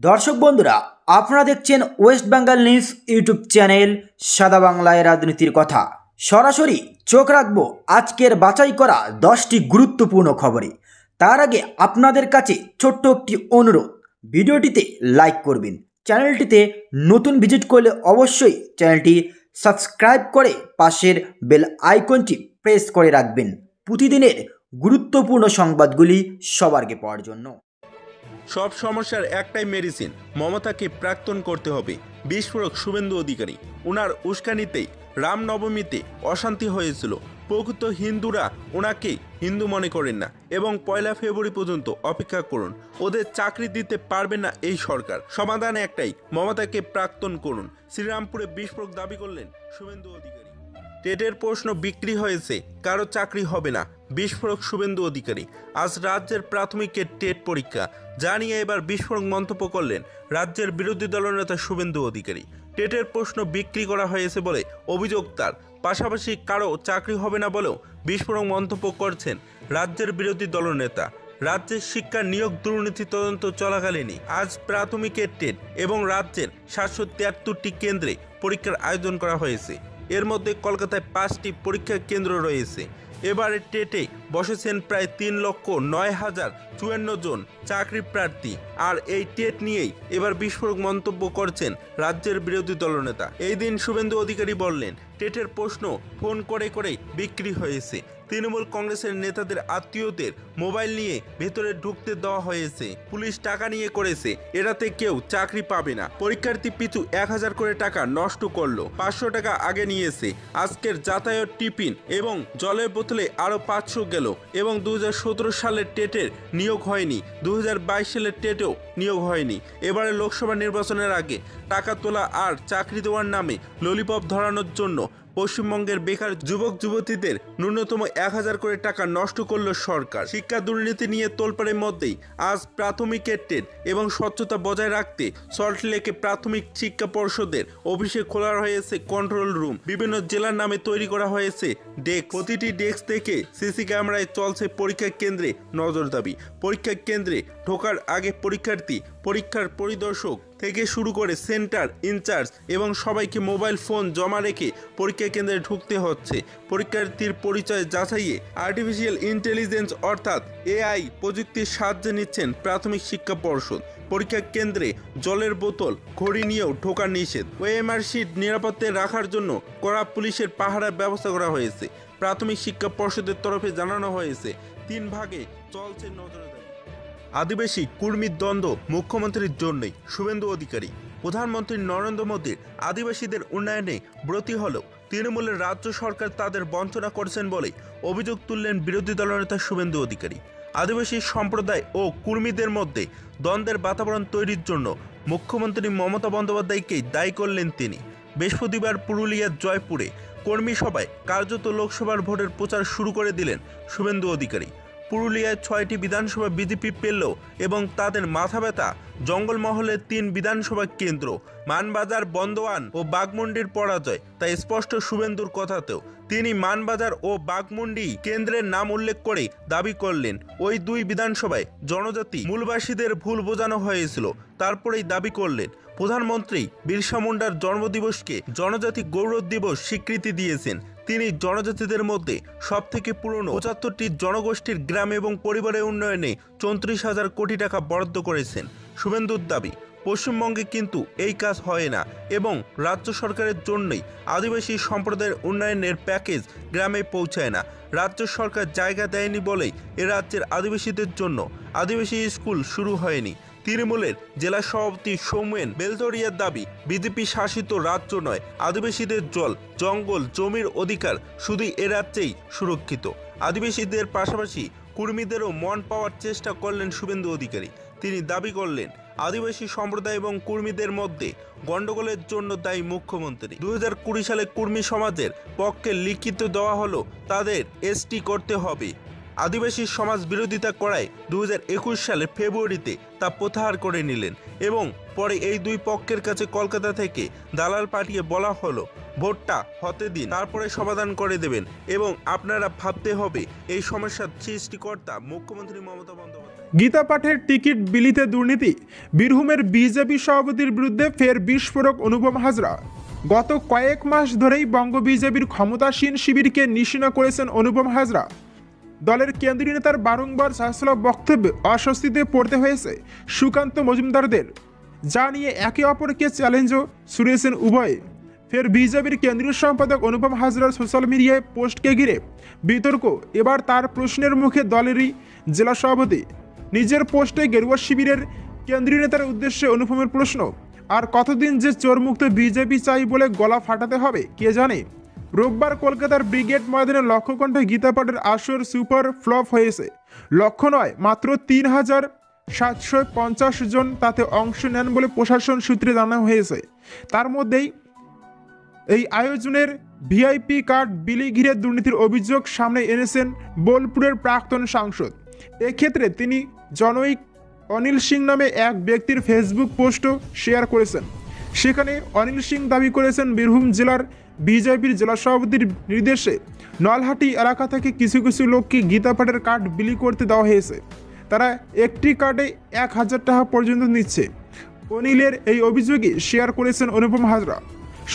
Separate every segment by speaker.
Speaker 1: দর্শক বন্ধুরা, আপনারা দেখছেন West Bengal news YouTube channel সাদা বাংলায় রাজনীতির কথা। সরাসরি চোখ রাখবো আজকের বাছাই করা 10টি গুরুত্বপূর্ণ খবরে। তার আগে আপনাদের কাছে ছোট্ট একটি অনুরোধ, ভিডিওটিতে লাইক করবেন, চ্যানেলটিতে নতুন ভিজিট করলে অবশ্যই চ্যানেলটি সাবস্ক্রাইব করে পাশের বেল আইকনটি প্রেস করে রাখবেন প্রতিদিনের গুরুত্বপূর্ণ সংবাদগুলি সবার আগে পাওয়ার জন্য।
Speaker 2: সব সমস্যার একটাই মেডিসিন, মমতাকে প্রাক্তন করতে হবে। বিস্ফোরক শুভেন্দু অধিকারী। ওনার উস্কানিতেই রামনবমীতে অশান্তি হয়েছিল। প্রকৃত হিন্দুরা ওনাকে হিন্দু মনে করেন না এবং 1 ফেব্রুয়ারি পর্যন্ত অপেক্ষা করুন। ওদের চাকরি দিতে পারবে না এই সরকার। সমাধান একটাই, মমতাকে প্রাক্তন করুন। শ্রীরামপুরে বিস্ফোরক দাবি করলেন শুভেন্দু অধিকারী। টেটের প্রশ্ন বিক্রি হয়েছে, কারো চাকরি হবে না, বিস্ফোরক শুভেন্দু অধিকারী। আজ রাজ্যের প্রাথমিকের টেট পরীক্ষা, যা নিয়ে এবার বিস্ফোরক মন্তব্য করলেন রাজ্যের বিরোধী দলনেতা শুভেন্দু অধিকারী। টেটের প্রশ্ন বিক্রি করা হয়েছে বলে অভিযোগ তার, পাশাপাশি কারো চাকরি হবে না বলেও বিস্ফোরক মন্তব্য করছেন রাজ্যের বিরোধী দলনেতা। রাজ্যের শিক্ষা নিয়োগ দুর্নীতি তদন্ত চলাকালীনই আজ প্রাথমিকের টেট এবং রাজ্যের 773টি কেন্দ্রে পরীক্ষার আয়োজন করা হয়েছে। এর মধ্যে কলকাতায় 5টি পরীক্ষা কেন্দ্র রয়েছে। এবারে টেটে বসেছেন প্রায় 3,09,054 জন চাকরি প্রার্থী। আর এই টেট নিয়েই এবার বিস্ফোরক মন্তব্য করছেন রাজ্যের বিরোধী দলনেতা। এই দিন শুভেন্দু অধিকারী বললেন, টেটের প্রশ্ন ফোন করে করে বিক্রি হয়েছে। তৃণমূল কংগ্রেসের নেতাদের আত্মীয়দের মোবাইল নিয়ে ভেতরে ঢুকতে দেওয়া হয়েছে। পুলিশ টাকা নিয়ে করেছে, এটাতে কেউ চাকরি পাবে না। পরীক্ষার্থী পিছু 1000 করে টাকা নষ্ট করলো, 500 টাকা আগে নিয়েছে। আজকের যাতায়াত, টিফিন এবং জলের বোতলে আরও 500 গেল। এবং 2017 সালের টেটের নিয়োগ হয়নি, 2022 সালের টেটেও নিয়োগ হয়নি। এবারে লোকসভা নির্বাচনের আগে টাকা তোলা আর চাকরি দেওয়ার নামে ললিপপ ধরানোর জন্য পশ্চিমবঙ্গের বেকার যুবক যুবতীদের ন্যূনতম 1000 করে টাকা নষ্ট করল সরকার। শিক্ষা দুর্নীতি নিয়ে তোলপাড়ের মধ্যেই আজ প্রাথমিকের টেট এবং স্বচ্ছতা বজায় রাখতে সল্টলেকে প্রাথমিক শিক্ষা পর্ষদের অফিসে খোলা হয়েছে কন্ট্রোল রুম। বিভিন্ন জেলার নামে তৈরি করা হয়েছে ডেস্ক। প্রতিটি ডেস্ক থেকে সিসি ক্যামেরায় চলছে পরীক্ষা কেন্দ্রে নজরদারি। পরীক্ষা কেন্দ্রে ঢোকার আগে পরীক্ষার্থী, পরীক্ষার পরিদর্শক থেকে শুরু করে সেন্টার ইনচার্জ এবং সবাইকে মোবাইল ফোন জমা রেখে পরীক্ষা কেন্দ্রে ঢুকতে হচ্ছে। পরীক্ষার্থীর পরিচয় যাচাইয়ে আর্টিফিশিয়াল ইন্টেলিজেন্স অর্থাৎ AI প্রযুক্তির সাহায্য নিচ্ছেন প্রাথমিক শিক্ষা পর্ষদ। পরীক্ষা কেন্দ্রে জলের বোতল, ঘড়ি নিয়েও ঢোকা নিষেধ। ওএমআর শিট নিরাপত্তায় রাখার জন্য কড়া পুলিশের পাহারার ব্যবস্থা করা হয়েছে। প্রাথমিক শিক্ষা পর্ষদের তরফে জানানো হয়েছে 3 ভাগে চলছে নজরদারি। আদিবাসী কুর্মীর দ্বন্দ্ব মুখ্যমন্ত্রীর জন্যই, শুভেন্দু অধিকারী। প্রধানমন্ত্রী নরেন্দ্র মোদীর আদিবাসীদের উন্নয়নে ব্রতী হলেও তৃণমূলের রাজ্য সরকার তাদের বঞ্চনা করছেন বলেই অভিযোগ তুললেন বিরোধী দলনেতা শুভেন্দু অধিকারী। আদিবাসী সম্প্রদায় ও কুর্মীদের মধ্যে দ্বন্দ্বের বাতাবরণ তৈরির জন্য মুখ্যমন্ত্রী মমতা বন্দ্যোপাধ্যায়কেই দায়ী করলেন তিনি। বৃহস্পতিবার পুরুলিয়ার জয়পুরে কর্মী সভায় কার্যত লোকসভার ভোটের প্রচার শুরু করে দিলেন শুভেন্দু অধিকারী। পুরুলিয়ায় 6টি বিধানসভা বিজেপি পেলেও এবং তাদের মাথা ব্যথা জঙ্গলমহলের 3 বিধানসভা কেন্দ্র মানবাজার, বন্দোয়ান ও বাঘমুন্ডির পরাজয়, তাই স্পষ্ট শুভেন্দুর কথাতেও। তিনি মানবাজার ও বাঘমুন্ডি কেন্দ্রের নাম উল্লেখ করে দাবি করলেন, ওই 2 বিধানসভায় জনজাতি মূলবাসীদের ভুল বোঝানো হয়েছিল। তারপরেই দাবি করলেন, প্রধানমন্ত্রী বিরসা মুন্ডার জন্মদিবসকে জনজাতি গৌরব দিবস স্বীকৃতি দিয়েছেন। তিনি জনজাতিদের মধ্যে সবথেকে পুরনো 75টি জনগোষ্ঠীর গ্রাম এবং পরিবারের উন্নয়নে 34,000 কোটি টাকা বরাদ্দ করেছেন। শুভেন্দুর দাবি, পশ্চিমবঙ্গে কিন্তু এই কাজ হয় না এবং রাজ্য সরকারের জন্যই আদিবাসী সম্প্রদায়ের উন্নয়নের প্যাকেজ গ্রামে পৌঁছায় না। রাজ্য সরকার জায়গা দেয়নি বলেই এ রাজ্যের আদিবাসীদের জন্য আদিবাসী স্কুল শুরু হয়নি। তৃণমূলের জেলা সভাপতি সৌমেন বেলদরিয়ার দাবি, বিজেপি শাসিত রাজ্য নয়, আদিবাসীদের জল, জঙ্গল, জমির অধিকার শুধুই এ রাজ্যেই সুরক্ষিত। আদিবাসীদের পাশাপাশি কুর্মীদেরও মন পাওয়ার চেষ্টা করলেন শুভেন্দু অধিকারী। তিনি দাবি করলেন, আদিবাসী সম্প্রদায় এবং কুর্মীদের মধ্যে গণ্ডগোলের জন্য দায়ী মুখ্যমন্ত্রী। 2020 সালে কুর্মী সমাজের পক্ষে লিখিত দেওয়া হলো তাদের ST করতে হবে। আদিবাসী সমাজ বিরোধিতা করায় 2021 সালের ফেব্রুয়ারিতে তা প্রত্যাহার করে নিলেন এবং পরে এই 2 পক্ষের কাছে কলকাতা থেকে দালাল পাঠিয়ে বলা হলো ভোটটা হতে দিন, তারপরে সমাধান করে দেবেন। এবং আপনারা ভাবতে হবে এই সমস্যার সৃষ্টিকর্তা মুখ্যমন্ত্রী মমতা বন্দ্যোপাধ্যায়।
Speaker 3: গীতা পাঠের টিকিট বিলিতে দুর্নীতি, বীরভূমের বিজেপি সভাপতির বিরুদ্ধে ফের বিস্ফোরক অনুপম হাজরা। গত কয়েক মাস ধরেই বঙ্গ বিজেপির ক্ষমতাসীন শিবিরকে নিশানা করেছেন অনুপম হাজরা। দলের কেন্দ্রীয় নেতার বারংবার চাঞ্চল্যকর বক্তব্যে অস্বস্তিতে পড়তে হয়েছে সুকান্ত মজুমদারদের, যা নিয়ে একে অপরকে চ্যালেঞ্জও ছুড়েছেন উভয়ে। ফের বিজেপির কেন্দ্রীয় সম্পাদক অনুপম হাজরার সোশ্যাল মিডিয়ায় পোস্টকে ঘিরে বিতর্ক। এবার তার প্রশ্নের মুখে দলেরই জেলা সভাপতি। নিজের পোস্টে গেরুয়া শিবিরের কেন্দ্রীয় নেতার উদ্দেশ্যে অনুপমের প্রশ্ন, আর কতদিন যে চোরমুক্ত বিজেপি চাই বলে গলা ফাটাতে হবে কে জানে। রোববার কলকাতার ব্রিগেড ময়দানে লক্ষ্যকণ্ঠে গীতা পাঠের আসর সুপার ফ্লপ হয়েছে। লক্ষ্য নয়, মাত্র 3,750 জন তাতে অংশ নেন বলে প্রশাসন সূত্রে জানানো হয়েছে। তার মধ্যেই এই আয়োজনের ভিআইপি কার্ড বিলি ঘিরে দুর্নীতির অভিযোগ সামনে এনেছেন বোলপুরের প্রাক্তন সাংসদ। এক্ষেত্রে তিনি জনৈক অনিল সিং নামে এক ব্যক্তির ফেসবুক পোস্টও শেয়ার করেছেন। সেখানে অনিল সিং দাবি করেছেন, বীরভূম জেলার বিজেপির জেলা সভাপতির নির্দেশে নলহাটি এলাকা থেকে কিছু কিছু লোককে গীতা পাঠের কার্ড বিলি করতে দেওয়া হয়েছে। তারা একটি কার্ডে 1,000 টাকা পর্যন্ত নিচ্ছে। অনিলের এই অভিযোগই শেয়ার করেছেন অনুপম হাজরা।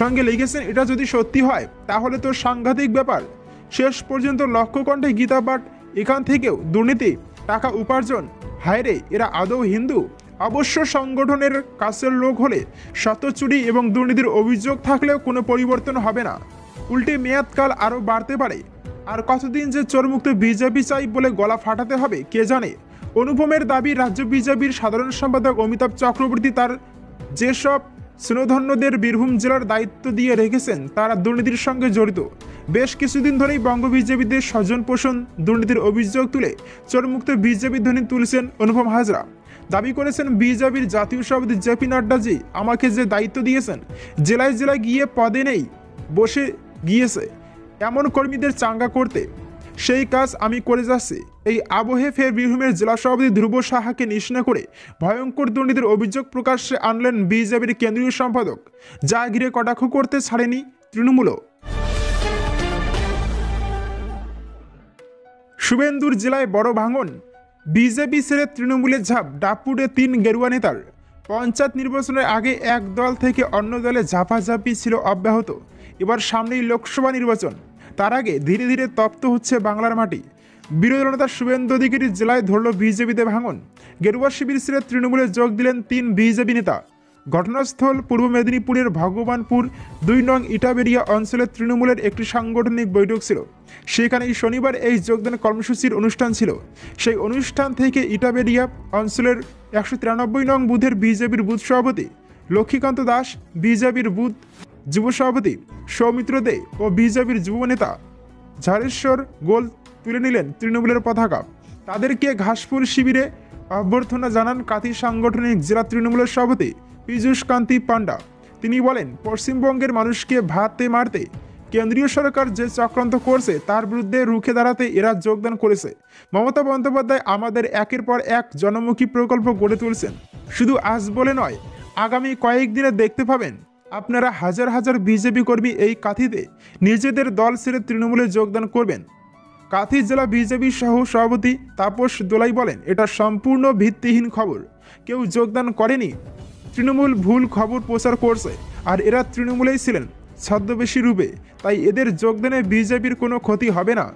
Speaker 3: সঙ্গে লিখেছেন, এটা যদি সত্যি হয় তাহলে তো সাংঘাতিক ব্যাপার। শেষ পর্যন্ত লক্ষ্যকণ্ঠে গীতা পাঠ, এখান থেকেও দুর্নীতি, টাকা উপার্জন। হায়রে, এরা আদৌ হিন্দু? অবশ্য সংগঠনের কাছের লোক হলে শত চুরি এবং দুর্নীতির অভিযোগ থাকলেও কোনো পরিবর্তন হবে না, উল্টে মেয়াদকাল আরও বাড়তে পারে। আর কতদিন যে চোরমুক্ত বিজেপি চাই বলে গলা ফাটাতে হবে কে জানে। অনুপমের দাবি, রাজ্য বিজেপির সাধারণ সম্পাদক অমিতাভ চক্রবর্তী তার যেসব স্নেহধন্যদের বীরভূম জেলার দায়িত্ব দিয়ে রেখেছেন তারা দুর্নীতির সঙ্গে জড়িত। বেশ কিছুদিন ধরেই বঙ্গ বিজেপিতে স্বজন পোষণ দুর্নীতির অভিযোগ তুলে চোরমুক্ত বিজেপি ধ্বনি তুলছেন অনুপম হাজরা। দাবি করেছেন, বিজেপির জাতীয় সভাপতি জেপি নাড্ডাজি আমাকে যে দায়িত্ব দিয়েছেন, জেলায় জেলায় গিয়ে পদে নেই বসে গিয়েছে এমন কর্মীদের চাঙ্গা করতে, সেই কাজ আমি করে যাচ্ছি। এই আবহে ফের বীরভূমের জেলা সভাপতি ধ্রুব সাহাকে নিশানা করে ভয়ঙ্কর দুর্নীতির অভিযোগ প্রকাশ্যে আনলেন বিজেপির কেন্দ্রীয় সম্পাদক, যা ঘিরে কটাক্ষ করতে ছাড়েনি তৃণমূলও। শুভেন্দুর জেলায় বড় ভাঙন, বিজেপি ছেড়ে তৃণমূলে ঝাঁপ ডাপুরে 3 গেরুয়া নেতার। পঞ্চায়েত নির্বাচনের আগে এক দল থেকে অন্য দলে ঝাপাঝাপি ছিল অব্যাহত। এবার সামনেই লোকসভা নির্বাচন, তার আগে ধীরে ধীরে তপ্ত হচ্ছে বাংলার মাটি। বিরোধী নেতা শুভেন্দু অধিকারীর জেলায় ধরল বিজেপিতে ভাঙন। গেরুয়া শিবির ছেড়ে তৃণমূলে যোগ দিলেন 3 বিজেপি নেতা। ঘটনাস্থল পূর্ব মেদিনীপুরের ভগবানপুর 2 নং ইটাবেরিয়া অঞ্চলে তৃণমূলের একটি সাংগঠনিক বৈঠক ছিল। সেখানেই শনিবার এই যোগদান কর্মসূচির অনুষ্ঠান ছিল। সেই অনুষ্ঠান থেকে ইটাবেরিয়া অঞ্চলের 193 নং বুথের বিজেপির বুথ সভাপতি লক্ষ্মীকান্ত দাস, বিজেপির বুথ যুব সভাপতি সৌমিত্র দে ও বিজেপির যুব নেতা ঝাড়েশ্বর গোল তুলে নিলেন তৃণমূলের পতাকা। তাদেরকে ঘাসপুর শিবিরে অভ্যর্থনা জানান কাঁথি সাংগঠনিক জেলা তৃণমূলের সভাপতি পীযূষ কান্তি পান্ডা। তিনি বলেন, পশ্চিমবঙ্গের মানুষকে ভাতে মারতে কেন্দ্রীয় সরকার যে চক্রান্ত করছে তার বিরুদ্ধে রুখে দাঁড়াতে এরা যোগদান করেছে। মমতা বন্দ্যোপাধ্যায় আমাদের একের পর এক জনমুখী প্রকল্প গড়ে তুলছেন। শুধু আজ বলে নয়, আগামী কয়েকদিনে দেখতে পাবেন আপনারা হাজার হাজার বিজেপি কর্মী এই কাঁথিতে নিজেদের দল ছেড়ে তৃণমূলে যোগদান করবেন। কাঁথি জেলা বিজেপি সহ সভাপতি তাপস দোলাই বলেন, এটা সম্পূর্ণ ভিত্তিহীন খবর। কেউ যোগদান করেনি, তৃণমূল ভুল খবর প্রচার করছে, আর এরা তৃণমূলেই ছিলেন ছদ্মবেশী রূপে, তাই এদের যোগদানে বিজেপির কোনো ক্ষতি হবে না।